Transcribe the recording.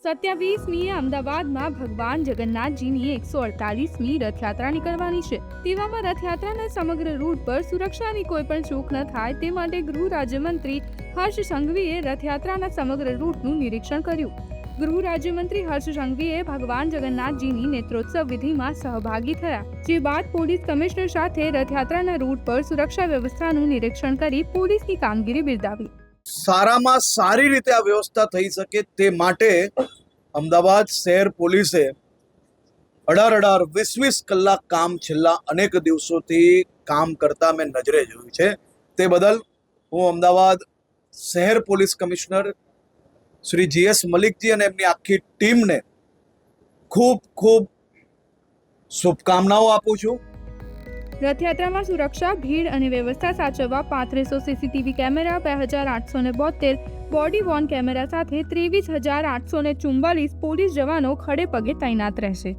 27મીએ અમદાવાદમાં ભગવાન જગન્નાથજીની 148મી રથયાત્રા નીકળવાની છે. તેવામાં રથયાત્રાના સમગ્ર રૂટ પર સુરક્ષાની કોઈ પણ ચૂક ન થાય તે માટે ગૃહ રાજ્યમંત્રી હર્ષ સંઘવીએ રથયાત્રાના સમગ્ર રૂટનું નિરીક્ષણ કર્યું. ગૃહ રાજ્યમંત્રી હર્ષ સંઘવીએ ભગવાન જગન્નાથજીની નેત્રોત્સવ વિધિમાં સહભાગી થયા, જે બાદ પોલીસ કમિશનર સાથે રથયાત્રાના રૂટ પર સુરક્ષા વ્યવસ્થાનું નિરીક્ષણ કરી પોલીસની કામગીરી બિરદાવી. સારામાં સારી રીતે આ વ્યવસ્થા થઈ શકે તે માટે અમદાવાદ શહેર પોલીસે 18-20 કલાક કામ છેલ્લા અનેક દિવસોથી કામ કરતા મેં નજરે જોયું છે. તે બદલ હું અમદાવાદ શહેર પોલીસ કમિશનર શ્રી GS મલિકજી અને એમની આખી ટીમને ખૂબ ખૂબ શુભકામનાઓ આપું છું. રથયાત્રામાં સુરક્ષા, ભીડ અને વ્યવસ્થા સાચવવા 3500 CCTV camera, 2872 body Warne camera સાથે 23,844 પોલીસ જવાનો ખડે પગે તૈનાત રહેશે.